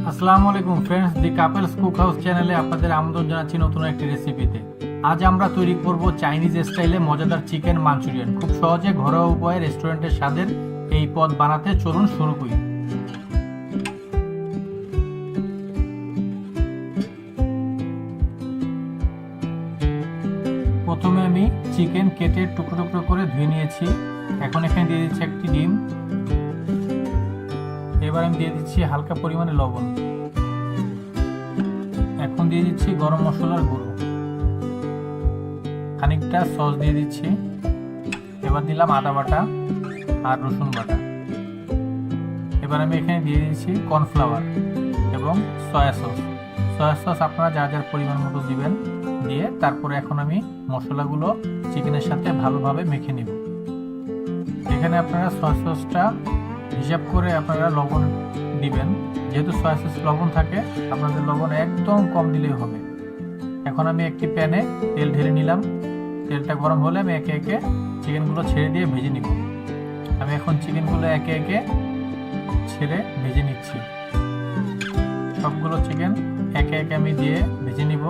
আসসালামু আলাইকুম ফ্রেন্ডস, দি couples cook house চ্যানেলে আপনাদের আমন্ত্রণ জানাচ্ছি নতুন একটি রেসিপিতে। আজ আমরা তৈরি করব চাইনিজ স্টাইলে মজাদার চিকেন মাঞ্চুরিয়ান। খুব সহজে ঘরোয়া উপায়ে রেস্টুরেন্টের স্বাদের এই পদ বানাতে চলুন শুরু করি। প্রথমে আমি চিকেন কেটে টুকরো টুকরো করে ধুয়ে নিয়েছি। এখন এখানে দিয়ে দিচ্ছি একটি ডিম। এবার আমি দিয়ে দিচ্ছি হালকা পরিমাণে লবণ। এখন দিয়ে দিচ্ছি গরম মশলার গুঁড়ো, খানিকটা সস দিয়ে দিচ্ছি। এবার দিলাম আদা বাটা আর রসুন বাটা। এবার আমি এখানে দিয়ে দিচ্ছি কর্নফ্লাওয়ার এবং সয়া সস। সয়া সস আপনারা যার যার পরিমাণ মতো দিবেন। দিয়ে তারপরে এখন আমি মশলাগুলো চিকেনের সাথে ভালোভাবে মেখে নিব। এখানে আপনারা সয়া সসটা হিসাব করে আপনারা লবণ দিবেন। যেহেতু সয়া সস লবণ থাকে, আপনাদের লবণ একদম কম দিলেই হবে। এখন আমি একটি প্যানে তেল ঢেলে নিলাম। তেলটা গরম হলে আমি একে একে চিকেনগুলো ছেড়ে দিয়ে ভেজে নিব। আমি এখন চিকেনগুলো একে একে ছেড়ে ভেজে নিচ্ছি। সবগুলো চিকেন একে একে আমি দিয়ে ভেজে নিব।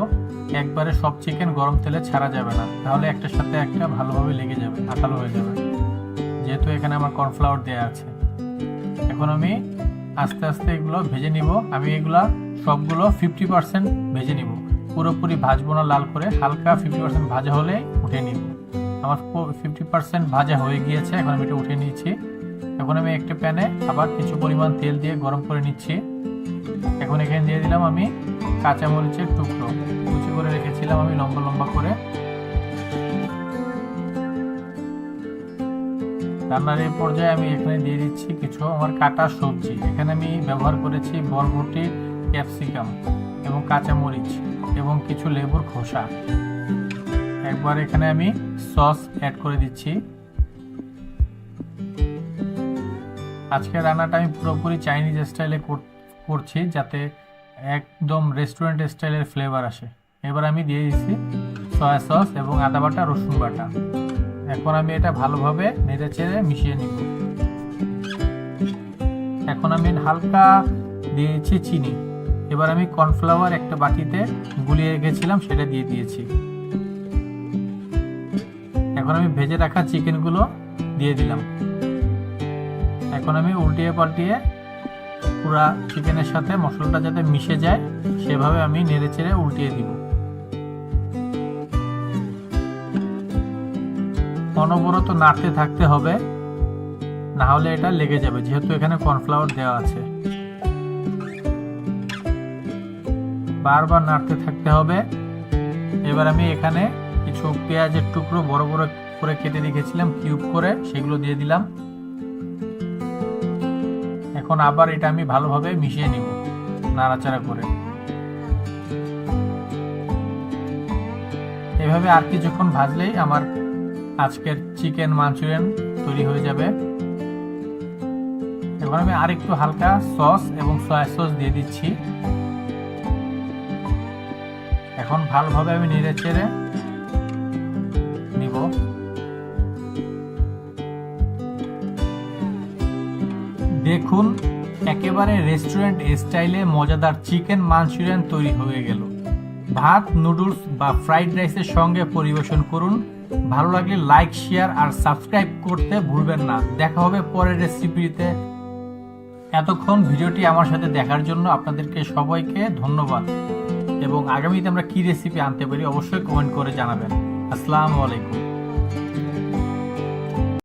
একবারে সব চিকেন গরম তেলে ছাড়া যাবে না, তাহলে একটার সাথে একটা ভালোভাবে লেগে যাবে, আঠালো হয়ে যাবে, যেহেতু এখানে আমার কর্নফ্লাওয়ার দেওয়া আছে। এখন আমি আস্তে আস্তে এগুলো ভেজে নিব। আমি এগুলা সবগুলো 50% ভেজে নিব, পুরোপুরি ভাজবো না লাল করে, হালকা 50% ভাজা হলে উঠে নিব। আমার 50% ভাজা হয়ে গিয়েছে, এখন আমি এটা উঠে নিচ্ছি। এখন আমি একটা প্যানে আবার কিছু পরিমাণ তেল দিয়ে গরম করে নিচ্ছি। এখন এখানে দিয়ে দিলাম আমি কাঁচামরিচের টুকরো, কুচি করে রেখেছিলাম আমি লম্বা লম্বা করে। রান্নার এই পর্যায়ে আমি এখানে দিয়ে দিচ্ছি কিছু আমার কাটা সবজি। এখানে আমি ব্যবহার করেছি বরবটি, ক্যাপসিকাম এবং কাঁচামরিচ এবং কিছু লেবুর খোসা। একবার এখানে আমি সস অ্যাড করে দিচ্ছি। আজকের রান্নাটা আমি পুরোপুরি চাইনিজ স্টাইলে করছি, যাতে একদম রেস্টুরেন্ট স্টাইলের ফ্লেভার আসে। এবার আমি দিয়ে দিচ্ছি সয়া সস এবং আদা বাটা, রসুন বাটা। এখন আমি এটা ভালোভাবে নেড়ে চেড়ে মিশিয়ে নিব। এখন আমি হালকা দিয়ে দিচ্ছি চিনি। এবার আমি কর্নফ্লাওয়ার একটা বাটিতে গুলিয়ে রেখেছিলাম, সেটা দিয়ে দিয়েছি। এখন আমি ভেজে রাখা চিকেনগুলো দিয়ে দিলাম। এখন আমি উল্টিয়ে পাল্টিয়ে পুরা চিকেনের সাথে মশলাটা যাতে মিশে যায় সেভাবে আমি নেড়ে চেড়ে উল্টিয়ে দিব। অনবরত নাড়তে থাকতে হবে, না হলে এটা লেগে যাবে, যেহেতু এখানে কর্নফ্লাওয়ার দেওয়া আছে। বারবার নাড়তে থাকতে হবে। এবার আমি এখানে কিছু পেঁয়াজের টুকরো বড় বড় করে কেটে রেখেছিলাম কিউব করে, সেগুলো দিয়ে দিলাম। এখন আবার এটা আমি ভালোভাবে মিশিয়ে নিব নাড়াচাড়া করে। এভাবে আর কিছুক্ষণ ভাজলেই আমার আজকের চিকেন মাঞ্চুরিয়ান তৈরি হয়ে যাবে। এখন আমি আরেকটু হালকা সস এবং সয়া সস দিয়ে দিচ্ছি। এখন ভালোভাবে আমি নেড়ে চেড়ে নিব। দেখুন, একেবারে রেস্টুরেন্ট স্টাইলে মজাদার চিকেন মাঞ্চুরিয়ান তৈরি হয়ে গেল। ভাত, নুডলস বা ফ্রাইড রাইসের সঙ্গে পরিবেশন করুন। ভালো লাগলে লাইক, শেয়ার আর সাবস্ক্রাইব করতে ভুলবেন না। দেখা হবে পরের রেসিপিতে। এতক্ষণ ভিডিওটি আমার সাথে দেখার জন্য আপনাদেরকে সবাইকে ধন্যবাদ, এবং আগামীতে আমরা কি রেসিপি আনতে পারি অবশ্যই কমেন্ট করে জানাবেন। আসসালামু আলাইকুম।